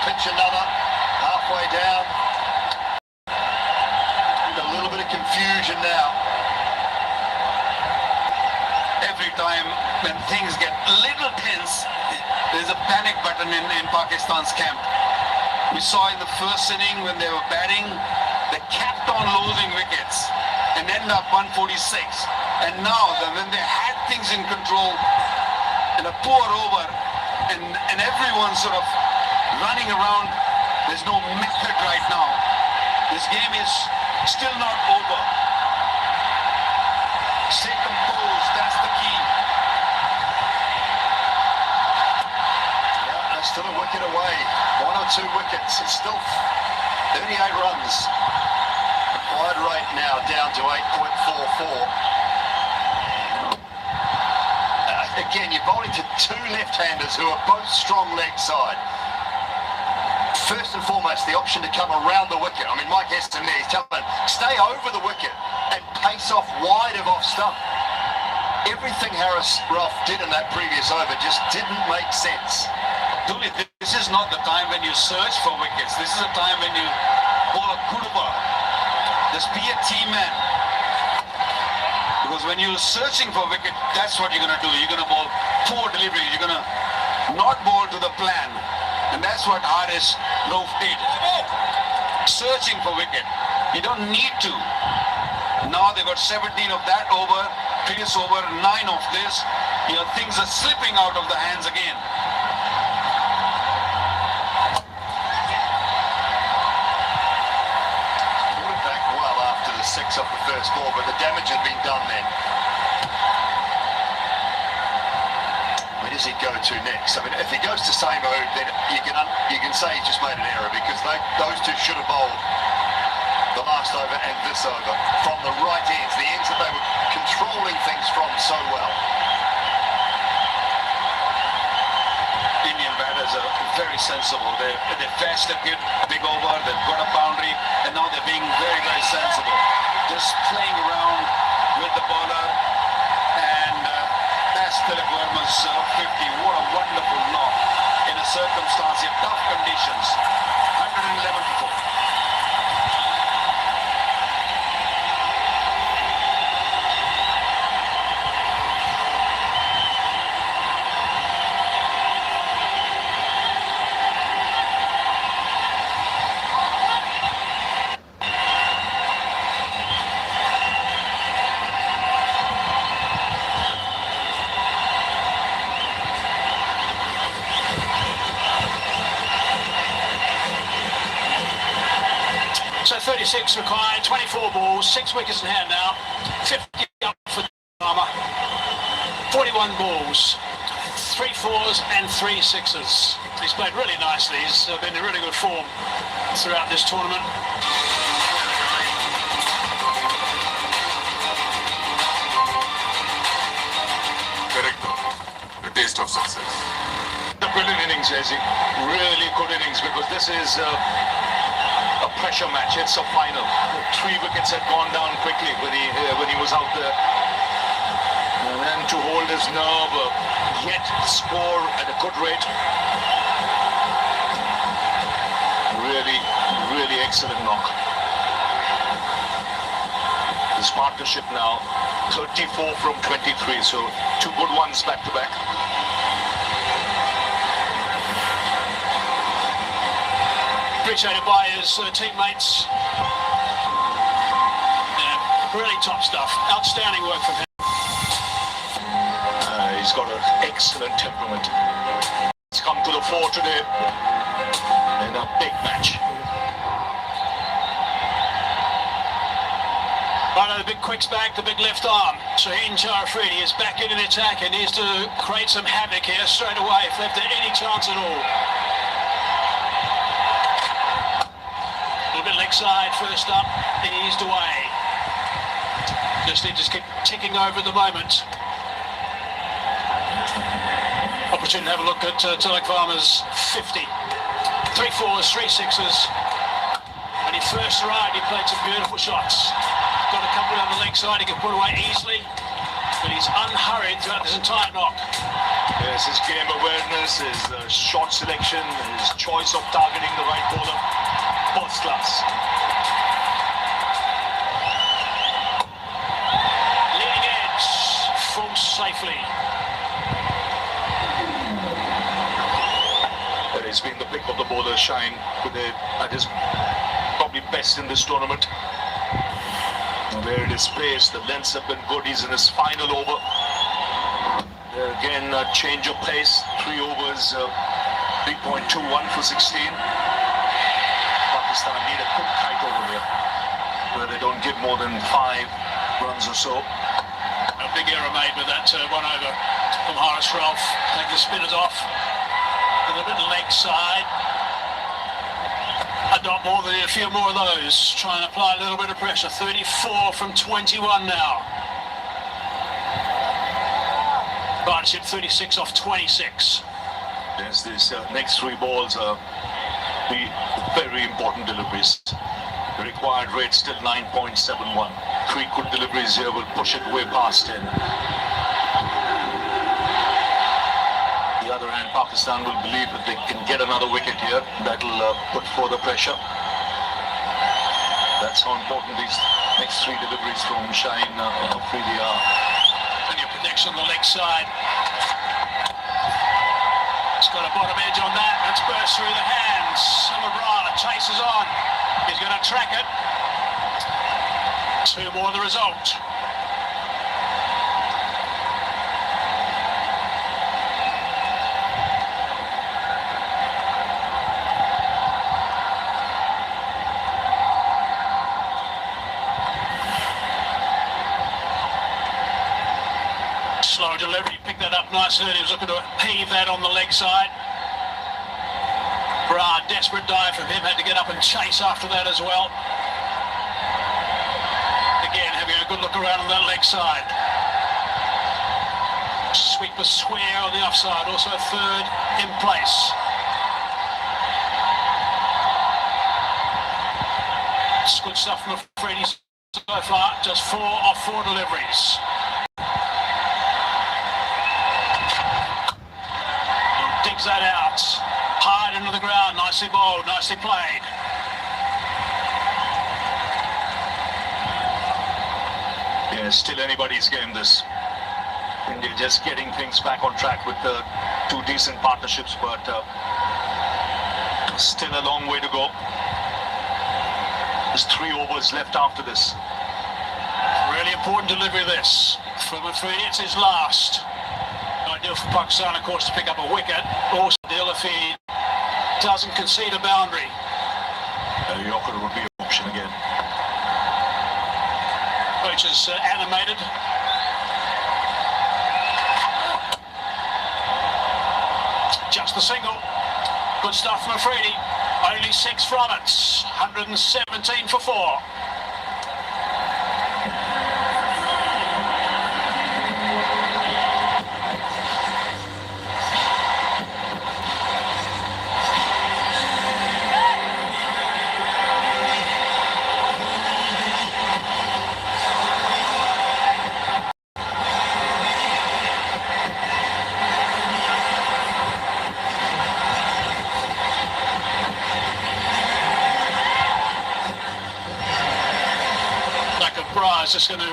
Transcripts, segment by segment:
pitch another, halfway down. A little bit of confusion now. Every time when things get a little tense, there's a panic button in Pakistan's camp. We saw in the first inning when they were batting, they kept on losing wickets and ended up 146. And now when they had things in control and a poor over and everyone's sort of running around, there's no method right now. This game is still not over. Stay composed, that's the key. Yeah, still a wicket away. 1 or 2 wickets. It's still 38 runs. Required rate now down to 8.44. Again, you're bowling to 2 left-handers who are both strong leg side. First and foremost, the option to come around the wicket. I mean, Mike Heston there, he's telling them, stay over the wicket and pace off wide of off stump. Everything Rauf did in that previous over just didn't make sense. Dube, this is not the time when you search for wickets. This is a time when you bowl a good over. Just be a team man. Because when you're searching for wicket, that's what you're going to do. You're going to bowl poor delivery. You're going to not bowl to the plan. And that's what Rauf did. Searching for wicket. You don't need to. Now they got 17 of that over, previous over, 9 of this. You know, things are slipping out of the hands again. Pulled it back well after the 6 off the first ball, but the damage had been done then. Where does he go to next? I mean, if he goes to same mode, then you can say he's just made an error, because those two should have bowled the last over and this over from the right ends, the ends that they were controlling things from so well. Indian batters are very sensible. They're fast a big over, they've got a boundary, and now they're being very, very sensible. Just playing around with the bowler, and that's Tilak Verma's 50. What a wonderful knock in a circumstance in tough conditions. 111 for 4. So 36 required, 24 balls, 6 wickets in hand now, 50 up for Dharma, 41 balls, 3 4s and 3 6s. He's played really nicely, he's been in really good form throughout this tournament. Correct, the taste of success. A brilliant innings, Jesse. Really good innings, because this is a pressure match. It's a final. 3 wickets had gone down quickly when he was out there, and then to hold his nerve, yet score at a good rate. Really excellent knock. This partnership now 34 from 23, so 2 good ones back to back. Appreciated by his teammates. Yeah, really top stuff. Outstanding work from him. He's got an excellent temperament. He's come to the fore today in a big match. Right, the big quicks back, the big left arm. Shaheen Charafridi is back into the attack and needs to create some havoc here straight away if left any chance at all. Leg side first up, eased away. Just need to keep ticking over at the moment. Opportunity to have a look at Tilak Verma's 50. 3 4s, 3 6s. When he first arrived, he played some beautiful shots. Got a couple on the leg side he can put away easily, but he's unhurried throughout this entire knock. Yes, his game awareness, his shot selection, his choice of targeting the right bowler, first class. Leading edge, falls safely. He's been the pick of the bowler, Shine, at his probably best in this tournament. Where it is placed, the lengths have been good. He's in his final over. There again, a change of pace. 3 overs, 3.21 for 16. Pakistan need a quick kite over here, where they don't give more than 5 runs or so. A big error made with that one over from Rauf. Take the spinners off. With a little leg side. Adopt more than a few more of those. Try and apply a little bit of pressure. 34 from 21 now. Partnership 36 off 26. Yes, these next 3 balls are the very important deliveries. The required rate still 9.71. 3 good deliveries here will push it way past 10. The other hand, Pakistan will believe that they can get another wicket here. That'll put further pressure. That's how important these next 3 deliveries from Shine really are. And your protection on the leg side. It's got a bottom edge on that. That's burst through the hands. Samabra chases on. He's going to track it. 2 more the result. Slow delivery, picked that up nicely. He was looking to heave that on the leg side. Bra, desperate dive from him, had to get up and chase after that as well. Again, having a good look around on that leg side. Sweeper square on the offside, also 3rd in place. It's good stuff from Freddie so far, just 4 off 4 deliveries. Digs that out, hard into the ground, nicely bowled, nicely played. Yeah, still anybody's game this. India just getting things back on track with the 2 decent partnerships, but still a long way to go. There's 3 overs left after this. Really important delivery this. From Afridi, it's his last. Ideal for Pakistan, of course, to pick up a wicket. Also ideal if he doesn't concede a boundary. Yorker would be an option again. Coach is animated. Just the single. Good stuff from Afridi. Only 6 from it. 117 for 4. Is just going to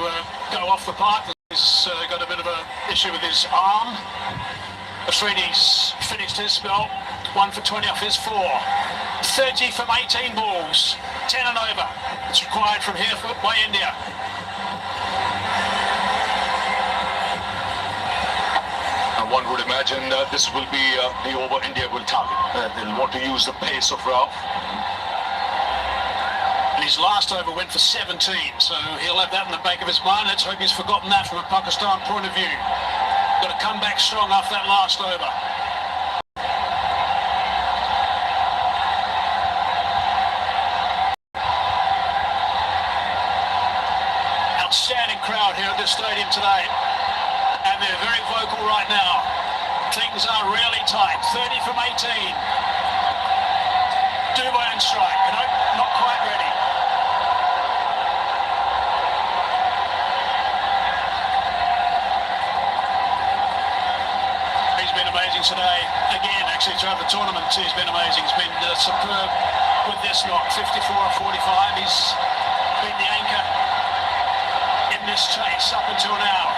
go off the park. He's got a bit of an issue with his arm. Afridi's finished his spell. 1 for 20 off his 4. 30 from 18 balls. 10 and over. It's required from here by India. And one would imagine this will be the over India will target. They'll want to use the pace of Rauf. His last over went for 17, so he'll have that in the back of his mind. Let's hope he's forgotten that from a Pakistan point of view. Got to come back strong after that last over. Outstanding crowd here at this stadium today, and they're very vocal right now. Things are really tight. 30 from 18. Dube on strike. No, not quite ready. throughout the tournament. He's been amazing. He's been superb with this knock. 54-45. He's been the anchor in this chase up until now.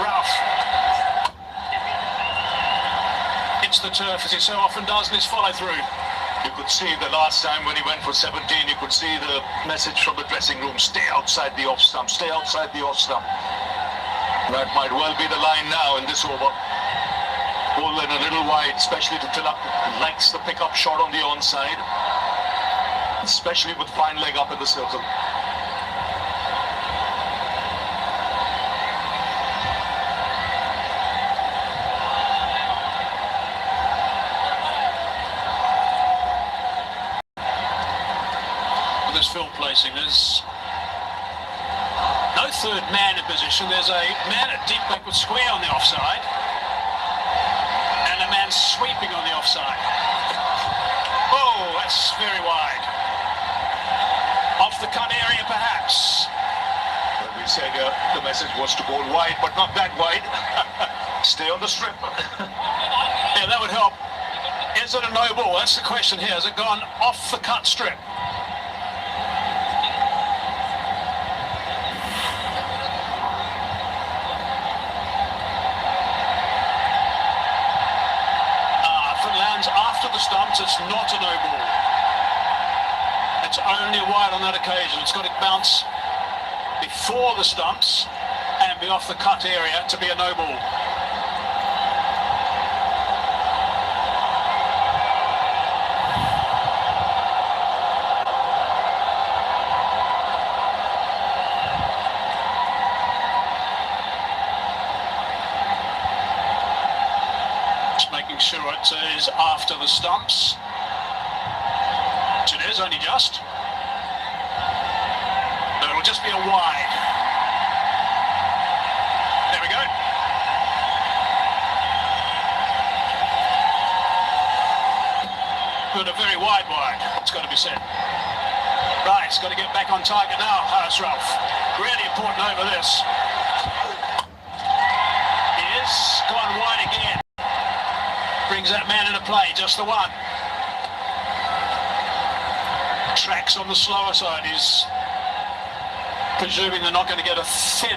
Rauf hits the turf as he so often does in his follow-through. You could see the last time when he went for 17, you could see the message from the dressing room, stay outside the off stump, stay outside the off stump. That might well be the line now in this over. Pull in a little wide, especially to fill up. Likes the pickup shot on the onside, especially with fine leg up in the circle. This field placing, there's no third man in position. There's a man at deep backward square on the offside and a man sweeping on the offside. Oh, that's very wide. Off the cut area perhaps. Well, we said the message was to bowl wide, but not that wide. Stay on the strip. Yeah, that would help. Is it a no ball? That's the question here. Has it gone off the cut strip? After the stumps, it's not a no ball. It's only wide on that occasion. It's got to bounce before the stumps and be off the cut area to be a no ball. Making sure it is after the stumps. It is only just. No, it'll just be a wide. There we go. But a very wide, it's got to be said. Right, it's got to get back on target now, Rauf. Really important over this. He is gone wide again. Brings that man into play, just the one. Tracks on the slower side. He's presuming they're not going to get a thin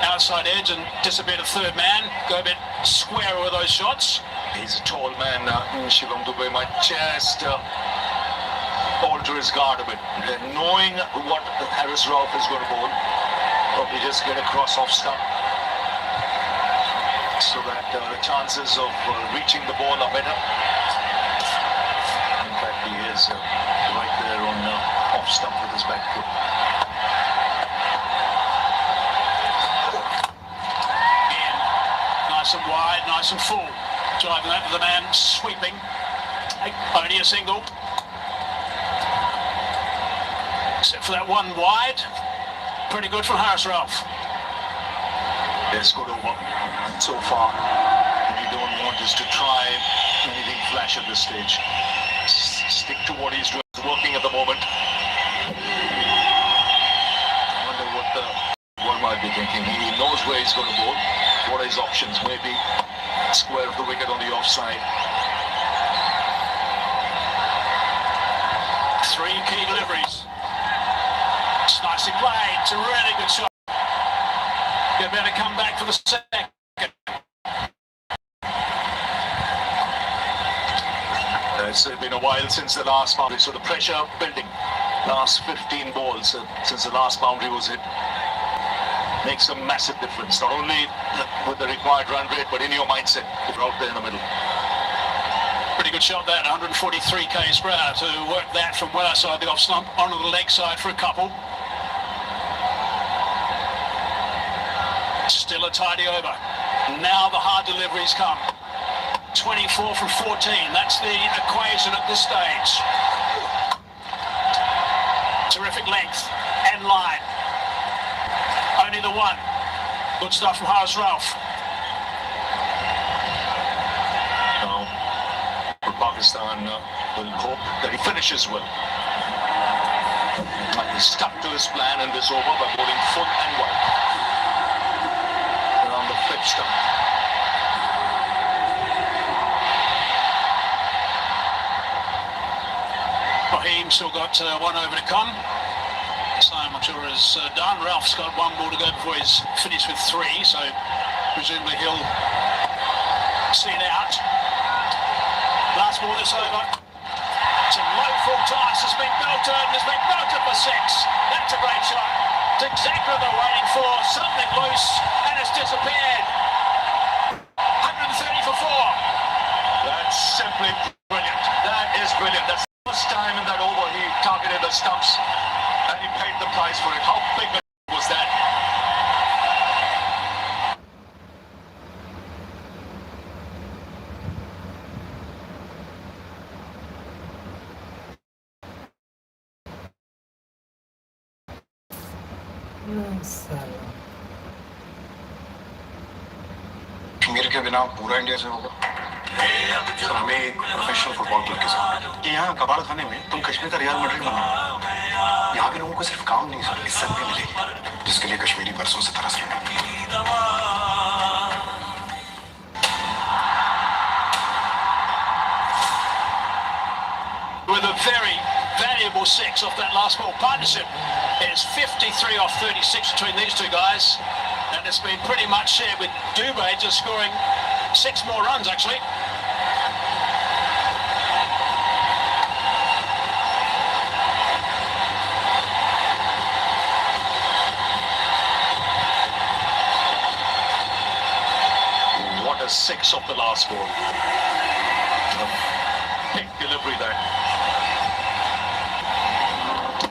outside edge and disappear to third man. Go a bit square with those shots. He's a tall man. Dube might just alter his guard a bit. Knowing what Rauf is going to bowl, probably just get across off stump, so that the chances of reaching the ball are better. In fact, he is right there on off stump with his back foot. Again, nice and wide, nice and full. Driving that to the man, sweeping. Only a single. Except for that one wide. Pretty good from Rauf. Yes, good over. So far, what you don't want is to try anything flash at this stage. Stick to what he's doing. He's working at the moment. I wonder what the world might be thinking. He knows where he's going to bowl. What are his options? Maybe square of the wicket on the offside. 3 key deliveries. It's nicely played. It's a really good shot. You better come back for the second. It's been a while since the last boundary, so the pressure building. Last 15 balls since the last boundary was hit makes a massive difference. Not only with the required run rate, but in your mindset. You're out there in the middle. Pretty good shot that, 143 k's per hour to work that from well outside the off stump onto the leg side for a couple. Still a tidy over. Now the hard deliveries come. 24 from 14. That's the equation at this stage. Terrific length and line. Only the one. Good stuff from Rauf. Now, for Pakistan, will hope that he finishes well. He stuck to his plan in this over by bowling full and wide. Around the flip stump. still got one over to come. So I'm not sure is done. Rauf's got one ball to go before he's finished with three, so presumably he'll see it out. Last ball this over. It's a low full toss. It's been belted and it's been belted for six. That's a great shot. It's exactly what they're waiting for. Something loose and it's disappeared. 130 for four. That's simply brilliant. That is brilliant. That's the first time in that over he targeted the stumps and he paid the price for it. How big was that? Kashmir के बिना पूरा India से होगा। Sir हमें एक professional football club के साथ कि यहाँ कबाड़ खाने में तुम कश्मीर का रियाल मैड्रिड बनो। यहाँ के लोगों को सिर्फ काम नहीं सर, इज्जत भी मिलेगी, जिसके लिए कश्मीरी बरसों से तरस रहे हैं। With a very valuable six off that last ball. Partnership is 53 off 36 between these two guys. And it's been pretty much shared with Dube just scoring 6 more runs actually. What a six off the last ball. A big delivery there.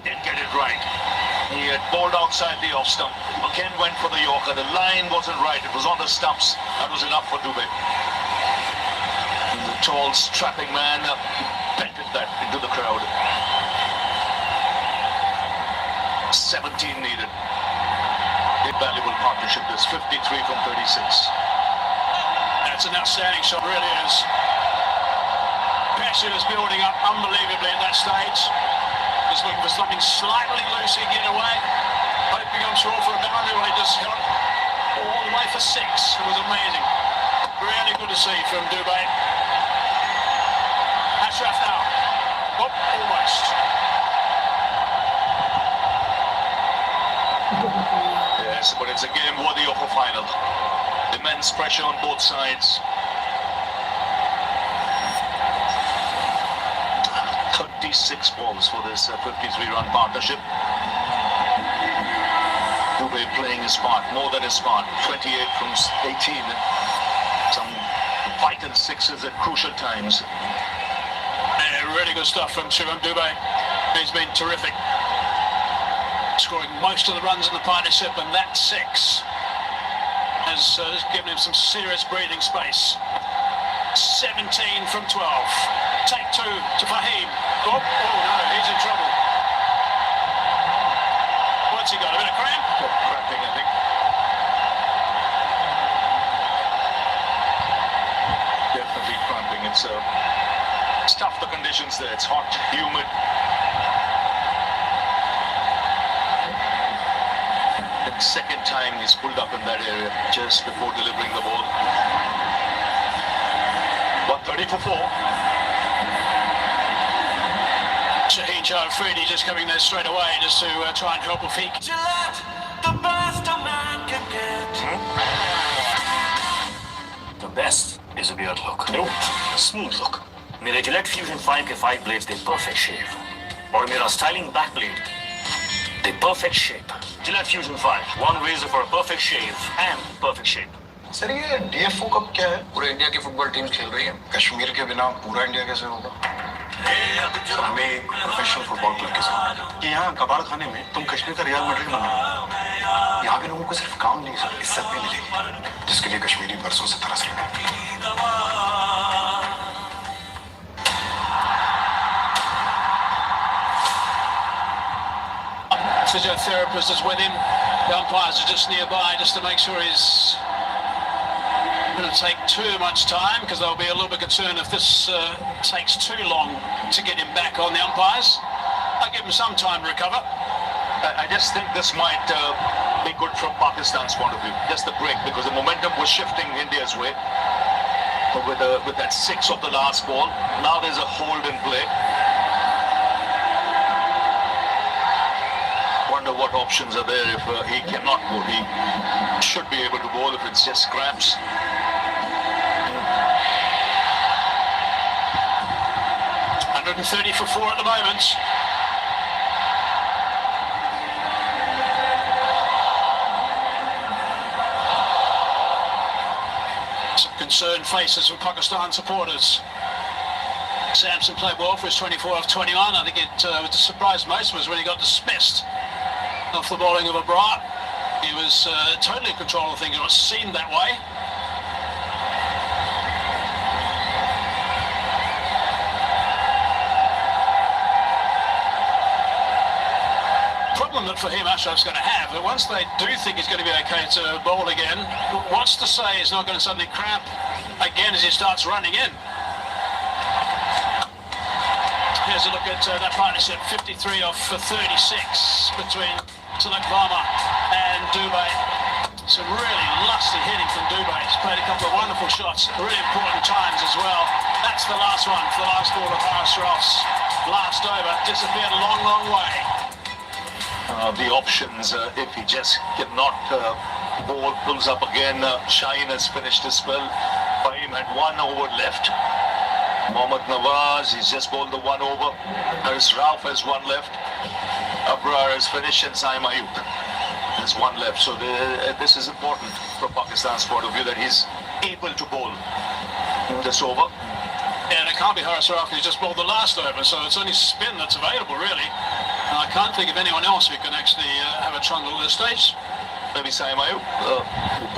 Didn't get it right. He had bowled outside the off stump. Again went for the Yorker. The line wasn't right. It was on the stumps. That was enough for Dube. The tall, strapping man belted that into the crowd. 17 needed. Invaluable partnership. This 53 from 36. That's an outstanding shot, really is. Passion is building up unbelievably at that stage. Just looking for something slightly loose to get away. Hoping I'm sure for a boundary when he just held it all the way for six. It was amazing. Really good to see from Dube. Ashraf now. Oh, almost. Yes, but it's a game worthy of a final. Immense pressure on both sides. 36 balls for this 53-run partnership. Dube playing his part, more than his part. 28 from 18. Some vital sixes at crucial times. Yeah, really good stuff from Shivam Dube. He's been terrific. Scoring most of the runs in the partnership, and that six has given him some serious breathing space. 17 from 12. Take two to Fahim. Oh no, he's in trouble. What's he got? A bit of cramp? Cramping, I think. Definitely cramping. It's tough, the conditions there. It's hot, humid. The second time he's pulled up in that area just before delivering the ball. 130 for 4. Shaheen Afridi just coming there straight away just to try and help Rafiq. The best is a beard look. No, smooth look. मेरे Gillette Fusion 5 के 5 blades they perfect shave. और मेरा styling back blade they perfect shape. Gillette Fusion 5, one razor for a perfect shave and perfect shape. Sir ये DFO कब क्या है? पूरे India की फुटबॉल टीम खेल रही है। कश्मीर के बिना पूरा इंडिया कैसे होगा? सर हमें एक प्रोफेशनल फुटबॉल क्लब के साथ कि यहाँ कबाड़ खाने में तुम कश्मीर का रियाल मैड्रिड बनो। यहाँ के लोगों को सिर्फ काम नहीं सर, इज्जत भी मिलेगी, जिसके लिए कश्मीरी बरसों से तरस रहे हैं। Physiotherapist is with him. The umpires are just nearby just to make sure he's going to take too much time, because they'll be a little bit concerned if this takes too long to get him back on the umpires. I'll give him some time to recover. I just think this might be good from Pakistan's point of view. Just the break, because the momentum was shifting India's way. But with that six of the last ball, now there's a hold in play. wonder what options are there if he cannot bowl. He should be able to bowl if it's just Cramps. 130 for 4 at the moment. Some concerned faces from Pakistan supporters. Samson played well for his 24 of 21. I think what surprised most was when he got dismissed off the bowling of Abrar. He was totally in control of things. It seemed that way. Problem that for him Ashraf's going to have, that once they do think he's going to be okay to bowl again, what's to say he's not going to suddenly cramp again as he starts running in. Here's a look at that partnership, 53 off for 36 between Tilak Varma and Dube. Some really lusty hitting from Dube. He's played a couple of wonderful shots, really important times as well. That's the last one for the last ball of Haris Rauf's last over. Disappeared a long, long way. The options, if he just cannot bowl, pulls up again. Shaheen has finished his spell. Fahim had 1 over left. Mohammad Nawaz, he's just bowled the 1 over. Haris Rauf has 1 left. Abrar has finished and Saim Ayub has 1 left. So this is important from Pakistan's point of view that he's able to bowl this over. Yeah, and it can't be Haris Rauf, he's just bowled the last over, so it's only spin that's available really. And I can't think of anyone else who can actually have a trundle at this stage. Maybe Saim Ayub, who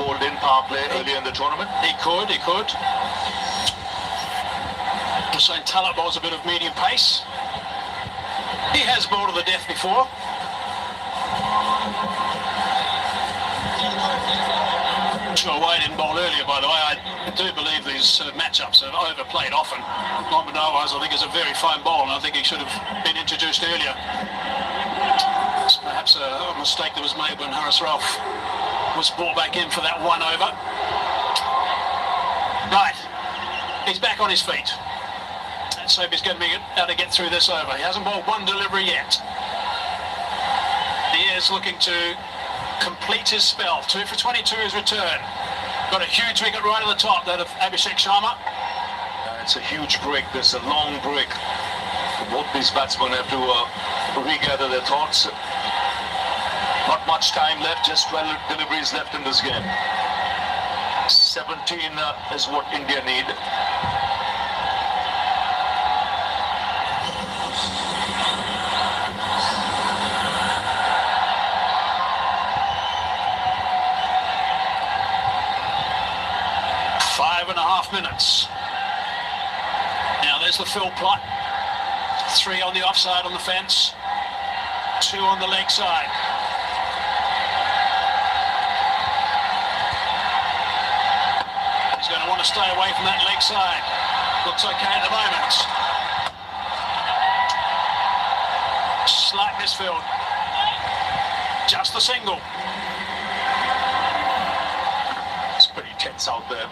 bowled in power play earlier in the tournament. He could. Hussain Talab bowls a bit of medium pace. He has bowled to the death before. Sure, Wade didn't bowl earlier, by the way. I do believe these matchups are overplayed often. Mohammad Nawaz, I think, is a very fine bowler, and I think he should have been introduced earlier. It's perhaps a mistake that was made when Haris Rauf was brought back in for that 1 over. Right, he's back on his feet. Let's hope he's going to be able to get through this over. He hasn't bowled 1 delivery yet. He is looking to complete his spell. 2 for 22 his return. Got a huge wicket right at the top, that of Abhishek Sharma. It's a huge break. There's a long break. Both these batsmen have to regather their thoughts. Not much time left, just 12 deliveries left in this game. 17 is what India need. Minutes. Now there's the fill plot. 3 on the offside on the fence, 2 on the leg side. He's going to want to stay away from that leg side. Looks okay at the moment. Slight misfield. Just the single. It's pretty tense out there.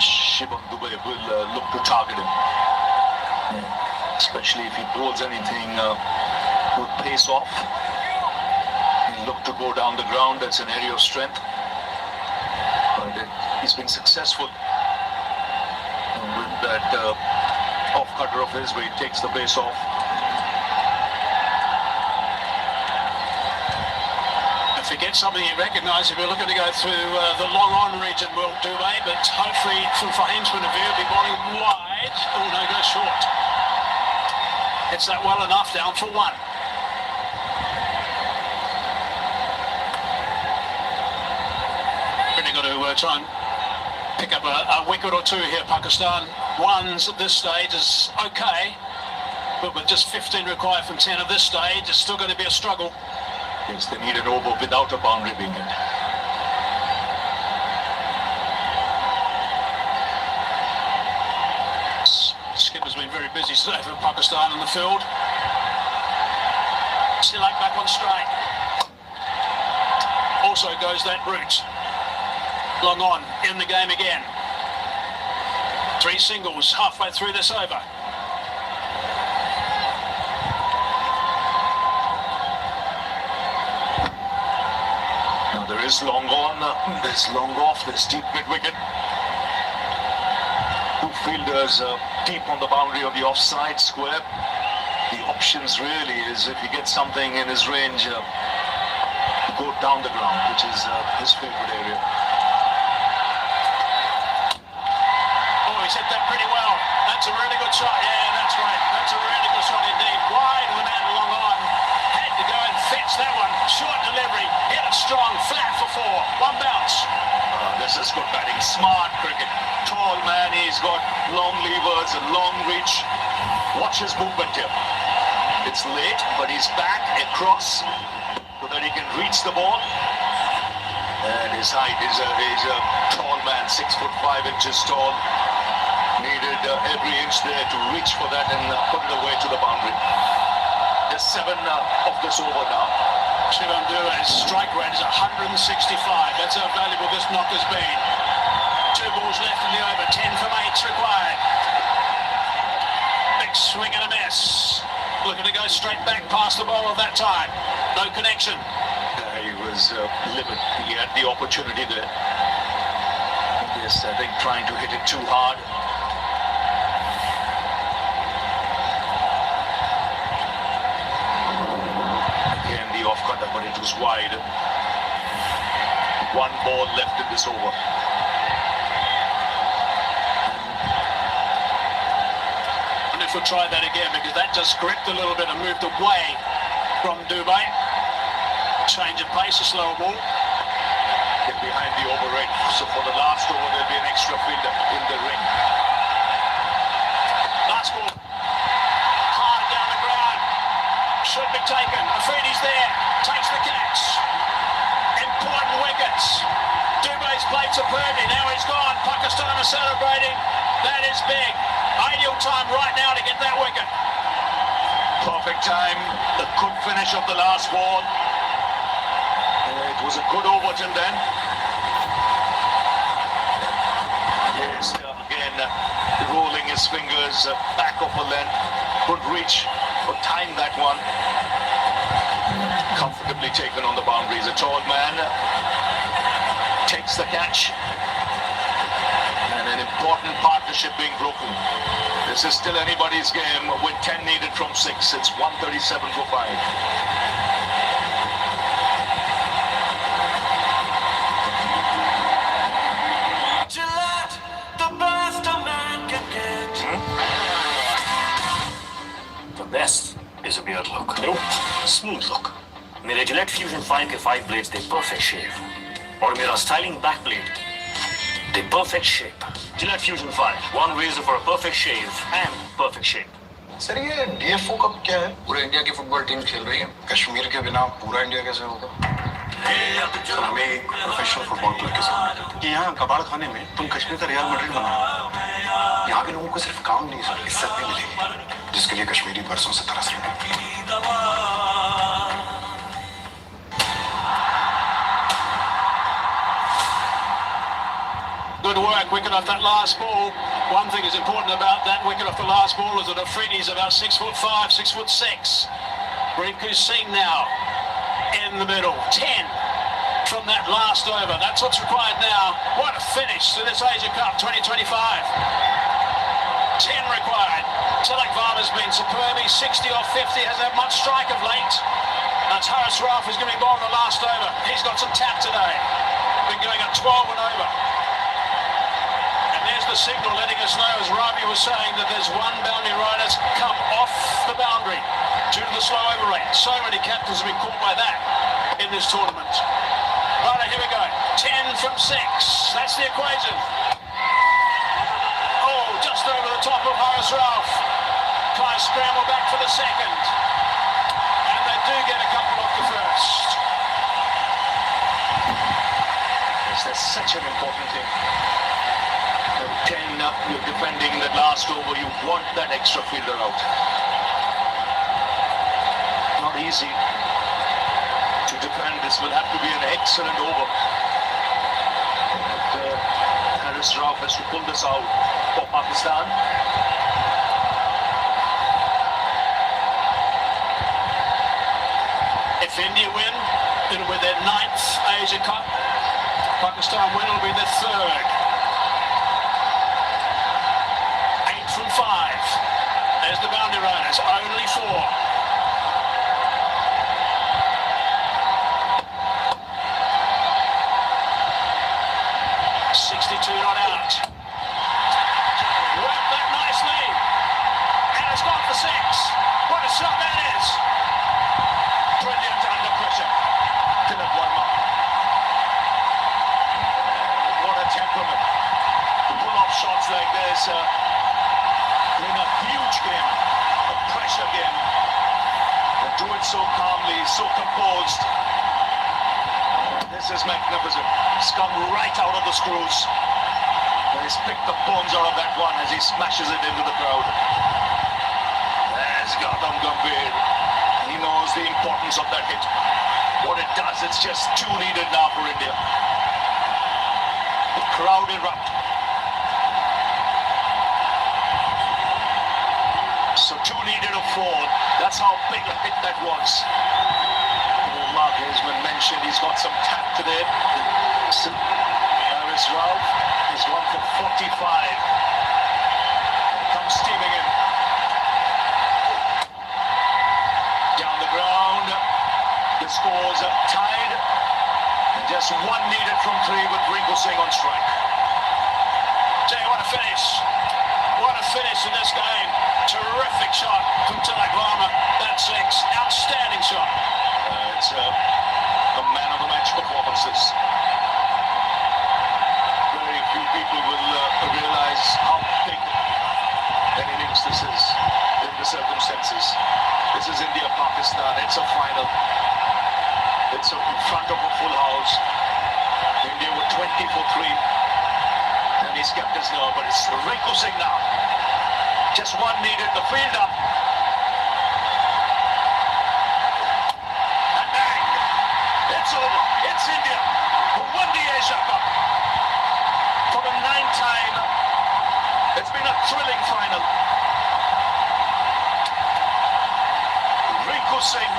Shivam Dube will look to target him, especially if he bowls anything with pace off. He'll look to go down the ground. That's an area of strength. But he's been successful with that off cutter of his where he takes the base off. If he gets something he recognises, if we're looking to go through the long on region, will Dube, but hopefully from Fahim's point of view, he'll be bowling wide. Oh no, goes short. Hits that well enough, down for 1. Really got to try and pick up a wicket or 2 here, Pakistan. 1s at this stage is okay, but with just 15 required from 10 at this stage, it's still going to be a struggle. Yes, they need an over without a boundary being hit. Skipper's been very busy today for Pakistan in the field. Tilak back on straight. Also goes that route. Long on, in the game again. 3 singles halfway through this over. this long on, this long off, this deep mid wicket. Two fielders deep on the boundary of the offside square. The options really is if he gets something in his range, go down the ground, which is his favorite area. Oh, he's hit that pretty well. That's a really good shot. Yeah, that's right. That's a really good shot indeed. Wide of the man long on. Had to go and fetch that one. Short delivery. Hit it strong. Flat for four. One bounce. This is good batting. Smart cricket. Tall man. He's got long levers and long reach. Watch his movement here. It's late, but he's back across so that he can reach the ball. And his height is he's a tall man, 6'5" tall. Needed every inch there to reach for that and put it away to the boundary. There's 7 of this over now. Shivam Dube's strike rate is 165. That's how valuable this knock has been. 2 balls left in the over. 10 from 8's required. Big swing and a miss. Looking to go straight back past the ball at that time. No connection. He was livid. He had the opportunity there. Yes, I think trying to hit it too hard. Again, the off cutter, but it was wide. 1 ball left in this over. We'll try that again because that just gripped a little bit and moved away from Dube. Change of pace, a slower ball. Get behind the over rate. So for the last over, there'll be an extra fielder in the ring. Last ball. Hard down the ground. Should be taken. Afridi's there. Takes the catch. Important wickets. Dube's played superbly. Now he's gone. Pakistan are celebrating. That is big. Ideal time right now to get that wicket. Perfect time. The good finish of the last ball. It was a good over till then. Yes, again, rolling his fingers back of a length. Good reach, but timed that one. Comfortably taken on the boundaries. A tall man takes the catch. And an important partnership being broken. This is still anybody's game with 10 needed from 6. It's 137 for 5. The best is a beard look. Nope. Smooth look. मेरे Gillette Fusion 5 के 5 blades they perfect shave. और मेरा styling back blade they perfect shape. Gillette Fusion 5, one razor for a perfect shave and perfect shape. Sir ये DFO कब क्या है? पूरे India की फुटबॉल टीम खेल रही है. कश्मीर के बिना पूरा इंडिया कैसे होगा? हमें एक प्रोफेशनल फुटबॉल क्लब के साथ कि यहाँ कबाड़ खाने में तुम कश्मीर का रियल मैड्रिड बना. यहाँ के लोगों को सिर्फ काम नहीं सर, इज्जत भी मिलेगी, जिसके लिए कश्मीरी बरसों से तरस रहे हैं. Good work, wicket off that last ball. One thing is important about that wicket off the last ball is that Afridi's about 6'5", 6'6". Rinku Singh now in the middle. 10 from that last over. That's what's required now. What a finish to this Asia Cup 2025. 10 required. Tilak Varma's been superb. He's 60 off 50. Hasn't had much strike of late. That's Rauf who's going to be ball in the last over. He's got some tap today. Been going at 12 and over. There's the signal letting us know, as Ravi was saying, that there's one boundary rider that's come off the boundary due to the slow over rate. So many captains have been caught by that in this tournament. Right, here we go. 10 from 6. That's the equation. Oh, just over the top of Rauf. Try to scramble back for the second. And they do get a couple off the first. Yes, that's such an important thing. 10 up, you're defending that last over, you want that extra fielder out. Not easy to defend. This will have to be an excellent over. Rauf has to pull this out for Pakistan. If India win, it'll be their 9th Asia Cup. Pakistan win will be the third. 8 from 5. There's the boundary runners, only 4. Not out. Worked that nicely. And it's gone for 6. What a shot that is. Brilliant under pressure. Tilak Verma. What a temperament. To pull off shots like this in a huge game, a pressure game. And do it so calmly, so composed. This is magnificent. It's come right out of the screws. He's picked the bones out of that one as he smashes it into the crowd. There's Gautam Gambhir. He knows the importance of that hit. What it does, it's just 2 needed now for India. The crowd erupt. So 2 needed of 4. That's how big a hit that was. Mark Haseman mentioned he's got some tact today. Rauf is 1 for 45. Comes steaming in. Down the ground. The scores are tied. And just 1 needed from 3 with Rinku Singh on strike. Tell you what a finish. What a finish in this game. Terrific shot from Tilak Verma. That's 6. Outstanding shot. It's a man of the match performance. Few people will realize how big an innings this is in the circumstances. This is India-Pakistan. It's a final. It's in front of a full house. India were 20 for 3. And he's kept his nerve, but it's Rinku Singh now. Just 1 needed. The field up. And bang! It's over. It's India who won the Asia Cup. For the 9th time, it's been a thrilling final. Rinku Singh,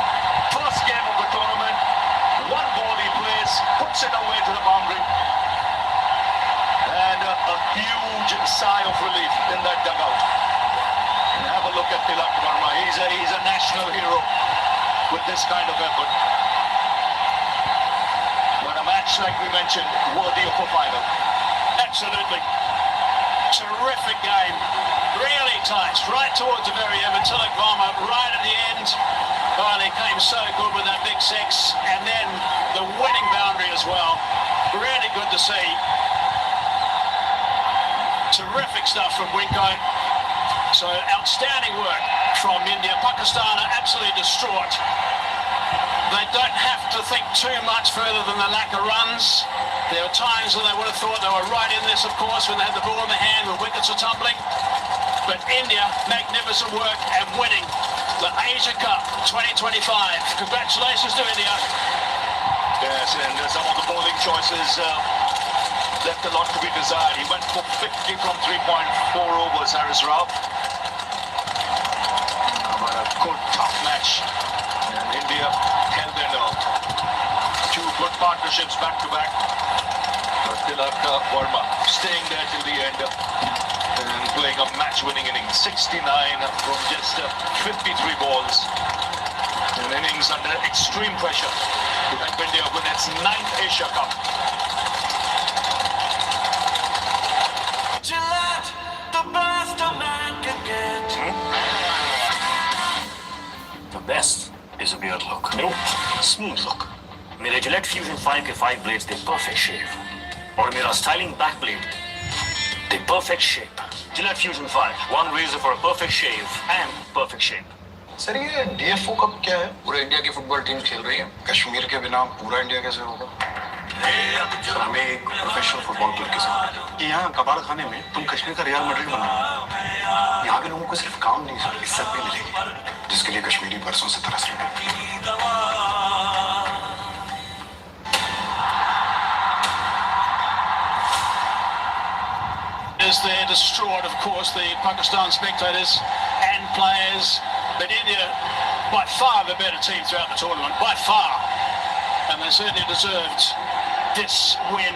first game of the tournament, 1 ball he plays, puts it away to the boundary. And a huge sigh of relief in that dugout. And have a look at Tilak Verma. He's a national hero with this kind of effort. But a match, like we mentioned, worthy of a final. Absolutely. Terrific game. Really tight. Right towards the very end. Tilak Verma right at the end. Oh, they came so good with that big 6. And then the winning boundary as well. Really good to see. Terrific stuff from Winko. So outstanding work from India. Pakistan are absolutely distraught. They don't have to think too much further than the lack of runs. There were times when they would have thought they were right in this, of course, when they had the ball in the hand when wickets were tumbling. But India, magnificent work and winning the Asia Cup 2025. Congratulations to India. Yes, and some of the bowling choices left a lot to be desired. He went for 50 from 3.4 overs, Rauf. But a good, tough match. And India held their nerve. 2 good partnerships back to back. Tilak Verma staying there till the end and playing a match-winning inning. 69 from just 53 balls. An innings under extreme pressure to help India win its 9th Asia Cup. The best is a beard look. Nope. Smooth look. मेरे Gillette Fusion 5 के 5 blades दे perfect shave. और मेरा styling back blade they perfect shape. Gillette Fusion 5, one razor for a perfect shave and perfect shape. Sir ये DFO cup क्या है? पूरे India की football team खेल रही है. कश्मीर के बिना पूरा इंडिया कैसे होगा? सर हमें एक प्रोफेशनल फुटबॉल क्लब की जरूरत है. यहाँ कबाड़ खाने में तुम कश्मीर का रियल मैड्रिड बना. यहाँ के लोगों को सिर्फ काम नहीं सर, इज्जत भी मिलेगी, जिसके लिए कश्मीरी बरसों से तरस रहे हैं. They're distraught, of course, the Pakistan spectators and players, but India by far the better team throughout the tournament, by far, and they certainly deserved this win,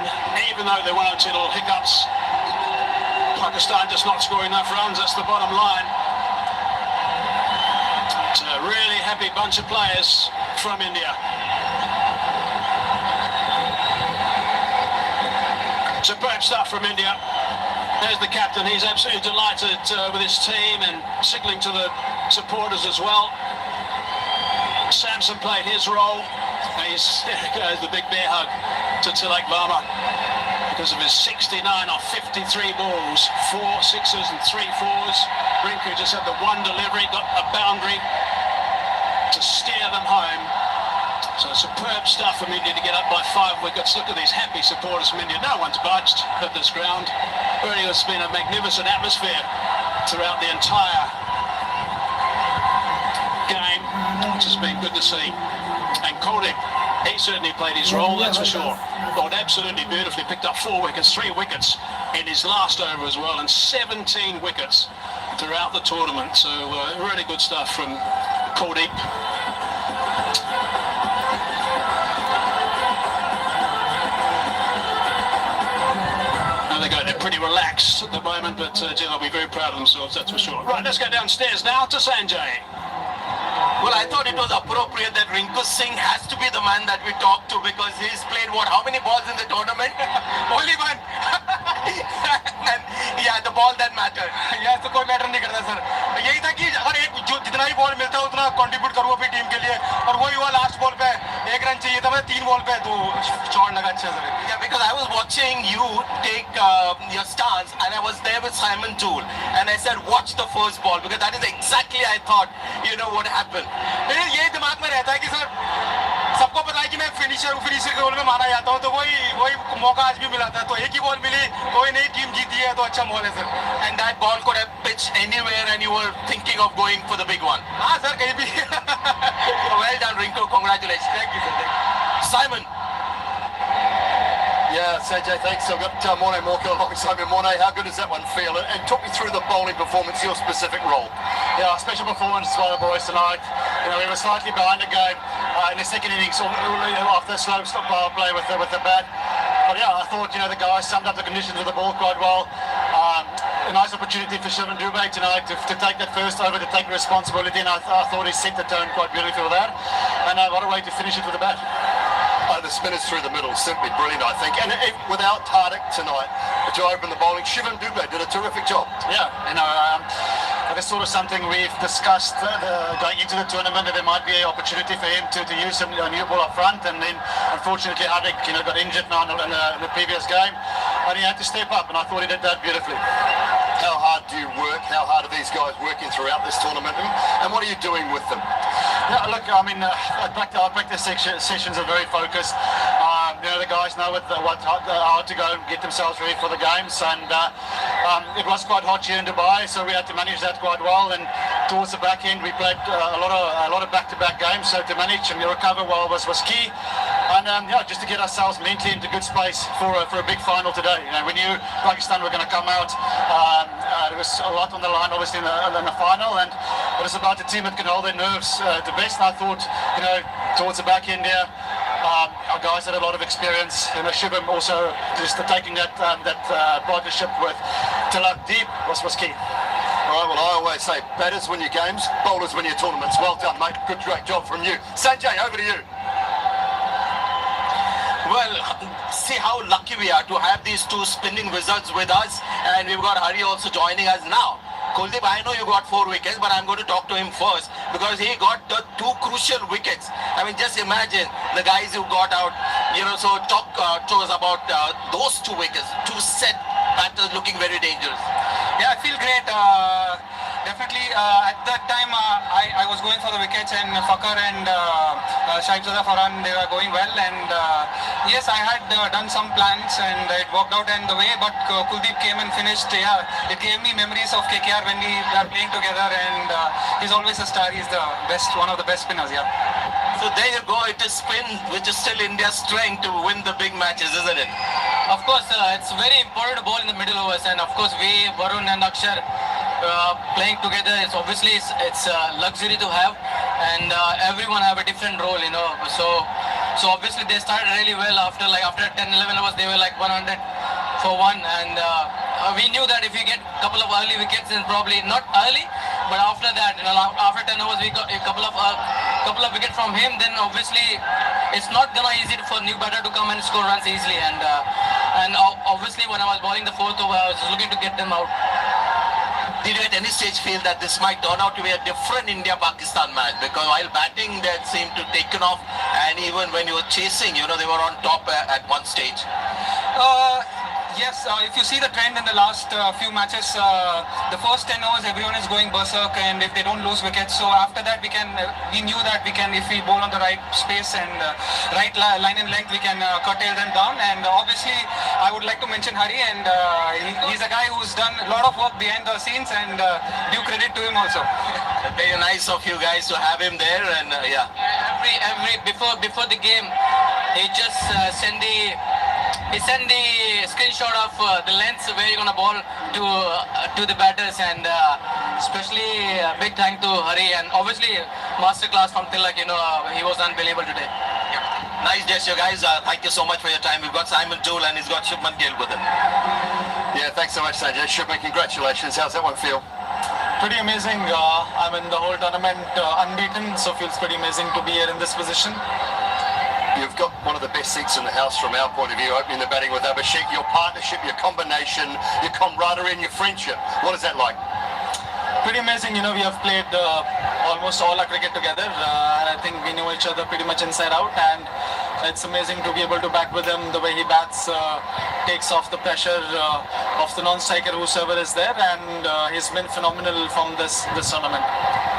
even though there were one or two little hiccups. Pakistan just not scoring enough runs, that's the bottom line. It's a really happy bunch of players from India. Superb stuff from India. There's the captain, he's absolutely delighted with his team and signalling to the supporters as well. Samson played his role. There goes the big bear hug to Tilak Varma because of his 69 off 53 balls, 4 sixes and 3 fours. Rinku just had the one delivery, got a boundary to steer them home. So superb stuff from India to get up by 5 wickets. Look at these happy supporters from India. No one's budged at this ground. Really, it's been a magnificent atmosphere throughout the entire game, which has been good to see. And Kuldeep, he certainly played his role, that's for sure. Bowled absolutely beautifully, picked up 4 wickets, 3 wickets in his last over as well, and 17 wickets throughout the tournament. So really good stuff from Kuldeep. They're pretty relaxed at the moment, but they'll be very proud of themselves, that's for sure. Right, let's go downstairs now to Sanjay. Well, I thought it was appropriate that Rinku Singh has to be the man that we talk to because he's played how many balls in the tournament? Only one. And yeah, the ball that mattered. Yeah, तो कोई matter नहीं करता sir. यही था कि अगर एक जो जितना ही बॉल मिलता है उतना कंट्रीब्यूट करूँ अपनी टीम के लिए और वही हुआ लास्ट बॉल पे 1 रन चाहिए था, मैं 3 बॉल पे तो शॉट लगा अच्छा sir. Yeah, because I was watching you take your stance and I was there with Simon Toole and I said watch the first ball because that is exactly I thought what happened. यही दिमाग में रहता है कि sir सबको पता है कि मैं फिनिशर के रोल में माना जाता हूँ, तो वही मौका आज भी मिला था, तो एक ही बॉल मिली, कोई नई टीम जीती है तो अच्छा बॉल है sir. And that ball could have pitched anywhere and you were thinking of going for the big one. हाँ सर कहीं भी. Well done Rinku, congratulations. Thank you sir. Simon. Yeah, Sanjay, thanks. I've got Morne Morkel alongside me. Morne, how good does that one feel? And talk me through the bowling performance, your specific role. Yeah, special performance by the boys tonight. We were slightly behind the game in the second innings after the slow power play with the bat. But yeah, I thought the guys summed up the conditions of the ball quite well. A nice opportunity for Shivan Dube tonight to take that first over, to take responsibility, and I thought he set the tone quite beautifully for that. And what a way to finish it with the bat. The spinners through the middle, simply brilliant, I think. And without Hardik tonight to open the bowling, Shivan Dube did a terrific job. Yeah, that's sort of something we've discussed going into the tournament, that there might be an opportunity for him to use a new ball up front, and then unfortunately Hardik got injured now in the previous game, and he had to step up, and I thought he did that beautifully. How hard do you work? How hard are these guys working throughout this tournament? And what are you doing with them? Yeah, look, I mean, our practice sessions are very focused. The guys know how to go and get themselves ready for the games, and it was quite hot here in Dubai, so we had to manage that quite well. And towards the back end, we played a lot of back-to-back games, so to manage and recover well was key. And just to get ourselves mentally into good space for a big final today. We knew Pakistan were going to come out. There was a lot on the line, obviously, in the final, and it was about the team that can hold their nerves the best. And I thought, towards the back end here, our guys had a lot of experience. Shivam also just taking that partnership with Tilak Deep was key. All right, well, I always say batters win your games, bowlers win your tournaments. Well done, mate. Good, great job from you. Sanjay, over to you. Well, see how lucky we are to have these two spinning wizards with us, and we've got Hari also joining us now. Kuldeep, I know you got 4 wickets, but I'm going to talk to him first because he got the 2 crucial wickets. I mean, just imagine the guys who got out, so talk to us about those 2 wickets, 2 set batters looking very dangerous. Yeah, I feel great. Definitely, at that time, I was going for the wickets, and Fakar and Shahibzada Farhan, they were going well. And yes, I had done some plans, and it worked out in the way. But Kuldeep came and finished. Yeah, it gave me memories of KKR when we were playing together. And he's always a star. He's the best, one of the best spinners. Yeah. So there you go. It is spin, which is still India's strength to win the big matches, isn't it? Of course, it's very important to bowl in the middle overs, and of course, we, Varun and Akshar, playing together, it's a luxury to have, and everyone have a different role, so So obviously they started really well. After 10-11 overs, they were like 100 for 1, and we knew that if we get a couple of early wickets, then probably not early, but after that, after 10 overs, we got a couple of wickets from him. Then obviously it's not gonna easy for new batter to come and score runs easily, and obviously when I was bowling the fourth over, I was just looking to get them out. Did you at any stage feel that this might turn out to be a different India-Pakistan match? Because while batting, they seemed to taken off, and even when you were chasing, they were on top at one stage. Yes, if you see the trend in the last few matches, the first 10 overs everyone is going berserk, and if they don't lose wickets, so after that we knew that we can, if we bowl on the right space and right line and length, we can curtail them down. And obviously I would like to mention Hari, and he's a guy who's done a lot of work behind the scenes, and due credit to him also. Very nice of you guys to have him there, and yeah. Before the game, he just sent the screenshot of the lengths where you're gonna bowl to the batters, and especially big thank to Hari, and obviously masterclass from Tilak. He was unbelievable today. Nice gesture, guys. Thank you so much for your time. We've got Simon Toole and he's got Shubman Gill with him. Yeah, thanks so much, Sanjay. Shubman, congratulations. How's that one feel? Pretty amazing. I'm in the whole tournament unbeaten, so feels pretty amazing to be here in this position. You've got one of the best seats in the house from our point of view, opening the batting with Abhishek. Your partnership, your combination, your camaraderie and your friendship. What is that like? Pretty amazing. We have played almost all our cricket together, and I think we know each other pretty much inside out, and it's amazing to be able to bat with him. The way he bats takes off the pressure of the non-striker, whosoever is there, and he's been phenomenal from this tournament.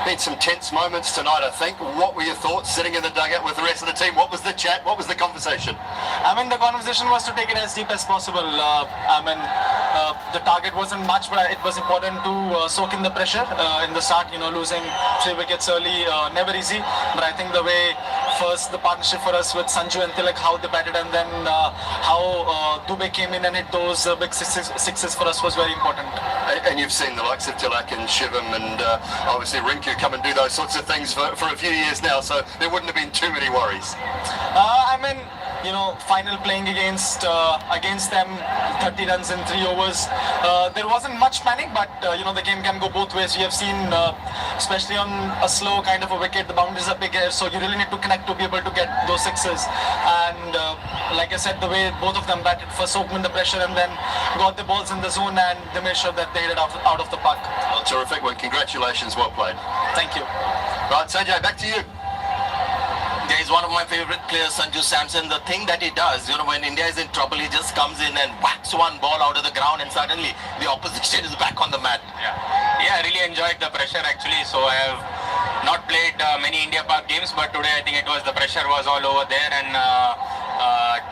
Been some tense moments tonight, I think. What were your thoughts sitting in the dugout with the rest of the team? What was the chat? What was the conversation? The conversation was to take it as deep as possible. The target wasn't much, but it was important to soak in the pressure in the start. Losing 3 wickets early, never easy. But I think the way first the partnership for us with Sanju and Tilak, how they batted, and then how Dube came in and hit those big sixes for us was very important. And you've seen the likes of Tilak and Shivam and obviously Rinku come and do those sorts of things for a few years now, so there wouldn't have been too many worries. Final playing against them, 30 runs in 3 overs. There wasn't much panic, but the game can go both ways. We have seen, especially on a slow kind of a wicket, the boundaries are big here, so you really need to connect to be able to get those sixes. And like I said, the way both of them batted, first soaked in the pressure and then got the balls in the zone, and they made sure that they hit it out of the park. Well, terrific. Well, congratulations. Well played. Thank you. Right, Sanjay, back to you. Yeah, he's one of my favorite players, Sanju Samson. The thing that he does, when India is in trouble, he just comes in and whacks one ball out of the ground, and suddenly the opposition is back on the mat. Yeah, I really enjoyed the pressure actually. So I have not played many India Park games, but today I think the pressure was all over there, and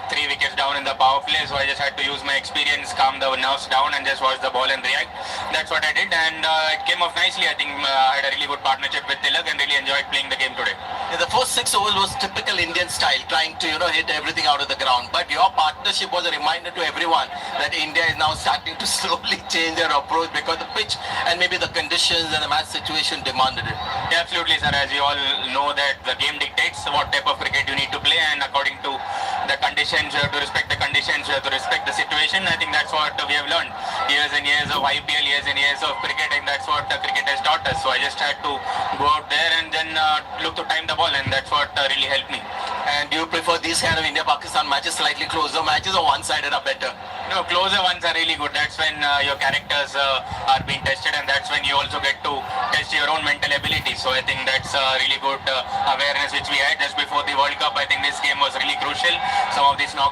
3 wickets down in the power play, so I just had to use my experience, calm the nerves down, and just watch the ball and react. That's what I did, and it came off nicely. I think I had a really good partnership with Tilak and really enjoyed playing the game today. Yeah, the first 6 overs was typical Indian style, trying to hit everything out of the ground. But your partnership was a reminder to everyone that India is now starting to slowly change their approach because the pitch and maybe the conditions and the match situation demanded it. Yeah, absolutely, sir. As you all know that the game dictates what type of cricket you need to play, and according to the conditions, you have to respect the conditions, you have to respect the situation. I think that's what we have learned. Years and years of IPL, years and years of cricket, and that's what the cricket has taught us. So I just had to go out there and then look to time the ball, and that's what really helped me. And do you prefer these kind of India-Pakistan matches, slightly closer matches, or one-sided are better? No, closer ones are really good. That's when your characters are being tested, and that's when you also get to test your own mental ability. So I think that's really good awareness which we had just before the World Cup. I think this game was really crucial. Some of these knock